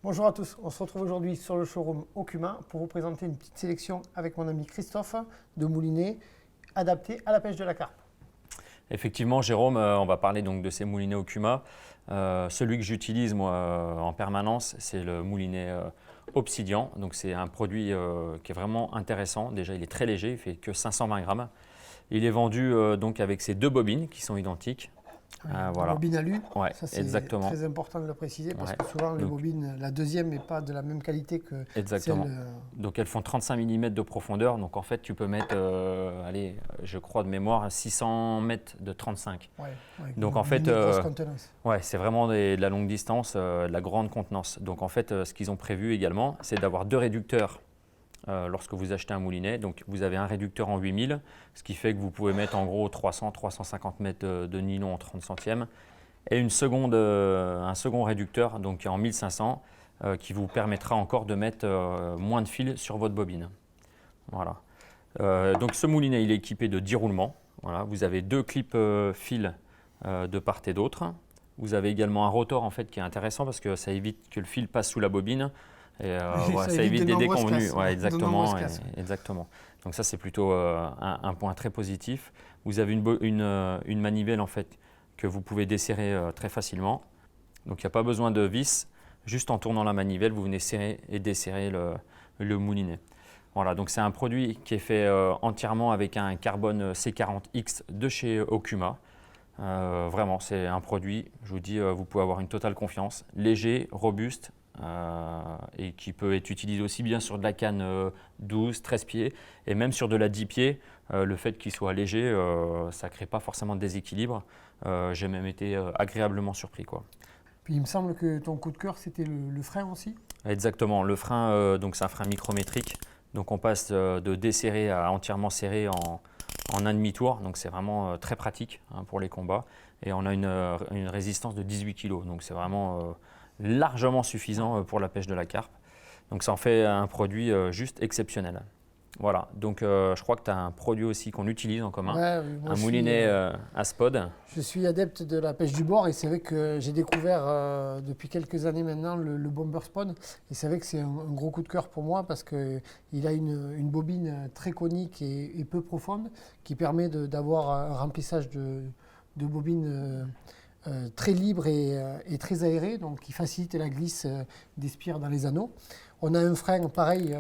Bonjour à tous, on se retrouve aujourd'hui sur le showroom Okuma pour vous présenter une petite sélection avec mon ami Christophe de moulinets adaptés à la pêche de la carpe. Effectivement, Jérôme, on va parler donc de ces moulinets Okuma. Celui que j'utilise moi en permanence, c'est le moulinet Obsidian. Donc c'est un produit qui est vraiment intéressant. Déjà, il est très léger, il fait que 520 grammes. Il est vendu donc avec ces deux bobines qui sont identiques. Voilà. Bobine alu, ouais, ça c'est exactement. très important de le préciser parce Ouais. que souvent les bobines, la deuxième n'est pas de la même qualité que exactement. celle… Donc elles font 35 mm de profondeur, donc en fait tu peux mettre, allez, je crois de mémoire, 600 mètres de 35. Ouais, donc en fait, ouais, c'est vraiment de la longue distance, de la grande contenance. Donc en fait, ce qu'ils ont prévu également, c'est d'avoir deux réducteurs. Lorsque vous achetez un moulinet, donc vous avez un réducteur en 8000, ce qui fait que vous pouvez mettre en gros 300-350 mètres de nylon en 30 centièmes, et un second réducteur donc en 1500 qui vous permettra encore de mettre moins de fil sur votre bobine. Voilà. Donc ce moulinet il est équipé de 10 roulements. Voilà. Vous avez deux clips fil de part et d'autre. Vous avez également un rotor en fait qui est intéressant parce que ça évite que le fil passe sous la bobine. Et ça évite des déconvenus. Ouais, exactement, exactement. Donc ça c'est plutôt un point très positif. Vous avez une manivelle en fait que vous pouvez desserrer très facilement. Donc il n'y a pas besoin de vis. Juste en tournant la manivelle, vous venez serrer et desserrer le moulinet. Voilà, donc c'est un produit qui est fait entièrement avec un carbone C40X de chez Okuma. Vraiment, c'est un produit, je vous dis, vous pouvez avoir une totale confiance. Léger, robuste. Et qui peut être utilisé aussi bien sur de la canne 12, 13 pieds et même sur de la 10 pieds. Le fait qu'il soit léger, ça ne crée pas forcément de déséquilibre. J'ai même été agréablement surpris, quoi. Puis il me semble que ton coup de cœur c'était le frein aussi. Exactement, le frein, donc c'est un frein micrométrique. Donc on passe de desserré à entièrement serré en un demi-tour. Donc c'est vraiment très pratique pour les combats. Et on a une résistance de 18 kg. Donc c'est vraiment largement suffisant pour la pêche de la carpe. Donc ça en fait un produit juste exceptionnel. Voilà, donc je crois que tu as un produit aussi qu'on utilise en commun, un moulinet à spod. Je suis adepte de la pêche du bord et c'est vrai que j'ai découvert depuis quelques années maintenant le Bomber Spod. Et c'est vrai que c'est un gros coup de cœur pour moi parce qu'il a une bobine très conique et peu profonde qui permet d'avoir un remplissage de bobine très libre et très aéré, donc qui facilite la glisse des spires dans les anneaux. On a un frein pareil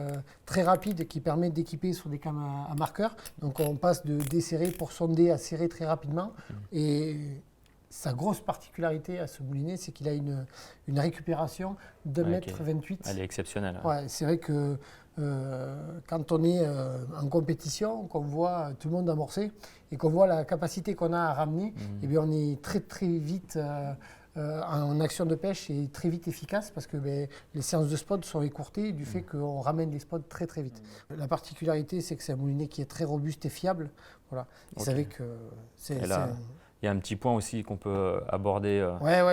très rapide qui permet d'équiper sur des cannes à marqueur. Donc on passe de desserrer pour sonder à serrer très rapidement. Et sa grosse particularité à ce moulinet, c'est qu'il a une récupération de 1,28 m. Elle est exceptionnelle. Ouais, c'est vrai que quand on est en compétition, qu'on voit tout le monde amorcer et qu'on voit la capacité qu'on a à ramener, eh bien on est très très vite en action de pêche et très vite efficace parce que les séances de spot sont écourtées du fait qu'on ramène les spots très très vite. La particularité, c'est que c'est un moulinet qui est très robuste et fiable. Voilà. Vous savez que c'est… Il y a un petit point aussi qu'on peut aborder,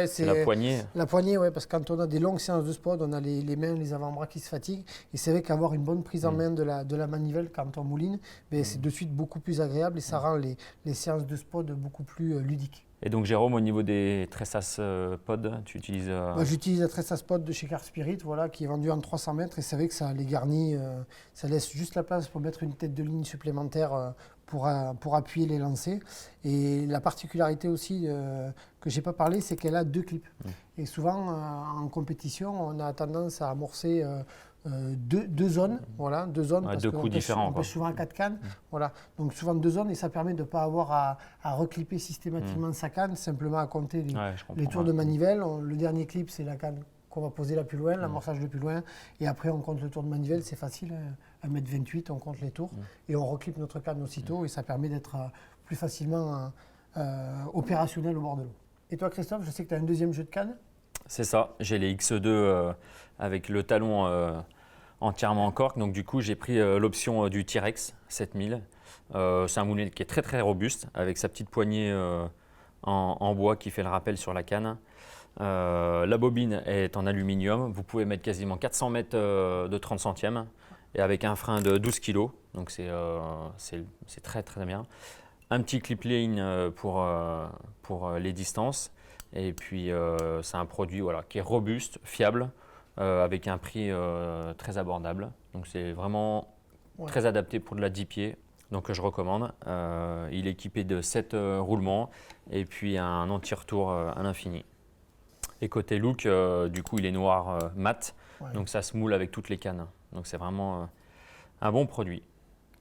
c'est la poignée. La poignée, oui, parce que quand on a des longues séances de spot, on a les mains, les avant-bras qui se fatiguent. Et c'est vrai qu'avoir une bonne prise en main de la manivelle quand on mouline, c'est de suite beaucoup plus agréable et ça rend les séances de spot beaucoup plus ludiques. Et donc Jérôme, au niveau des Tressas Pod, tu utilises… J'utilise la Tressas Pod de chez Car Spirit, voilà, qui est vendue en 300 mètres et c'est vrai que ça les garnit, ça laisse juste la place pour mettre une tête de ligne supplémentaire pour appuyer les lancers. Et la particularité aussi que je n'ai pas parlé, c'est qu'elle a deux clips. Et souvent en compétition, on a tendance à amorcer deux zones, voilà, deux zones parce deux coups différents. On pêche souvent à 4 cannes, voilà. Donc souvent deux zones et ça permet de ne pas avoir à reclipper systématiquement sa canne, simplement à compter les tours de manivelle. Le dernier clip, c'est la canne qu'on va poser la plus loin, l'amorçage le plus loin, et après on compte le tour de manivelle, c'est facile, 1,28 m, on compte les tours, et on reclipe notre canne aussitôt, et ça permet d'être plus facilement opérationnel au bord de l'eau. Et toi Christophe, je sais que tu as un deuxième jeu de canne. C'est ça, j'ai les X2 avec le talon entièrement en cork, donc du coup j'ai pris l'option du T-Rex 7000. C'est un moulinet qui est très très robuste, avec sa petite poignée en bois qui fait le rappel sur la canne. La bobine est en aluminium, vous pouvez mettre quasiment 400 mètres de 30 centièmes et avec un frein de 12 kg, donc c'est très très bien. Un petit clip line pour les distances et puis c'est un produit voilà, qui est robuste, fiable, avec un prix très abordable. Donc c'est vraiment très adapté pour de la 10 pieds. Donc je recommande. Il est équipé de 7 roulements et puis un anti-retour à l'infini. Et côté look, du coup il est noir mat, donc ça se moule avec toutes les cannes. Donc c'est vraiment un bon produit.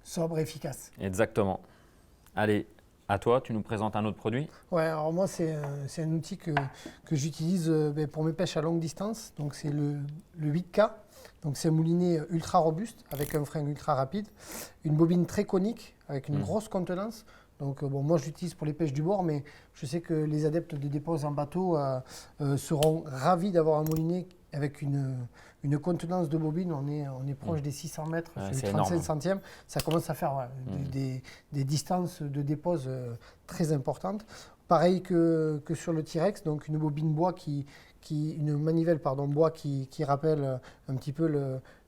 Sobre et efficace. Exactement. Allez, à toi, tu nous présentes un autre produit? Ouais, alors moi c'est un outil que j'utilise pour mes pêches à longue distance. Donc c'est le 8K. Donc c'est un moulinet ultra robuste avec un frein ultra rapide, une bobine très conique avec une grosse contenance. Donc moi je l'utilise pour les pêches du bord, mais je sais que les adeptes de dépose en bateau seront ravis d'avoir un moulinet avec une contenance de bobine. On est proche des 600 mètres, sur les 35 centièmes. Ça commence à faire des distances de dépose très importantes. Pareil que sur le T-Rex, donc une bobine bois une manivelle bois qui rappelle un petit peu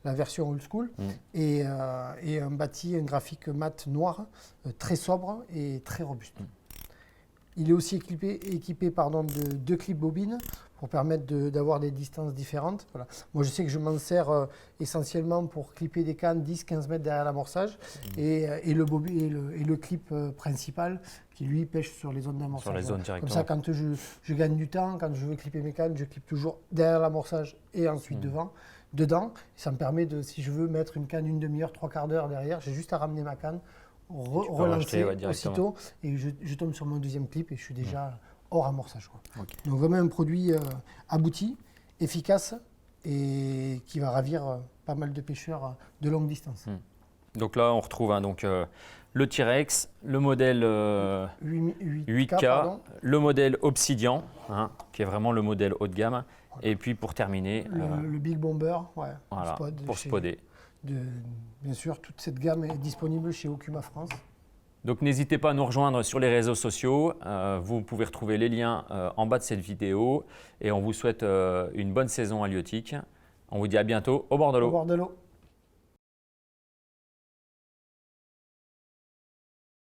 la version old school et un graphique mat noir très sobre et très robuste. Il est aussi équipé de 2 clips bobines pour permettre d'avoir des distances différentes. Voilà. Moi, je sais que je m'en sers essentiellement pour clipper des cannes 10-15 mètres derrière l'amorçage et le clip principal qui, lui, pêche sur les zones d'amorçage. Sur les zones directement. Comme ça, quand je gagne du temps, quand je veux clipper mes cannes, je clippe toujours derrière l'amorçage et ensuite dedans. Ça me permet de, si je veux mettre une canne une demi-heure, 3/4 d'heure derrière, j'ai juste à ramener ma canne, relancer aussitôt et je tombe sur mon deuxième clip et je suis déjà hors amorçage. Okay. Donc vraiment un produit abouti, efficace et qui va ravir pas mal de pêcheurs de longue distance. Donc là on retrouve le T-Rex, le modèle 8K, le modèle Obsidian, qui est vraiment le modèle haut de gamme. Et puis pour terminer… Le Big Bomber, voilà, pour spodder. Bien sûr, toute cette gamme est disponible chez Okuma France. Donc n'hésitez pas à nous rejoindre sur les réseaux sociaux. Vous pouvez retrouver les liens en bas de cette vidéo. Et on vous souhaite une bonne saison halieutique. On vous dit à bientôt au bord de l'eau.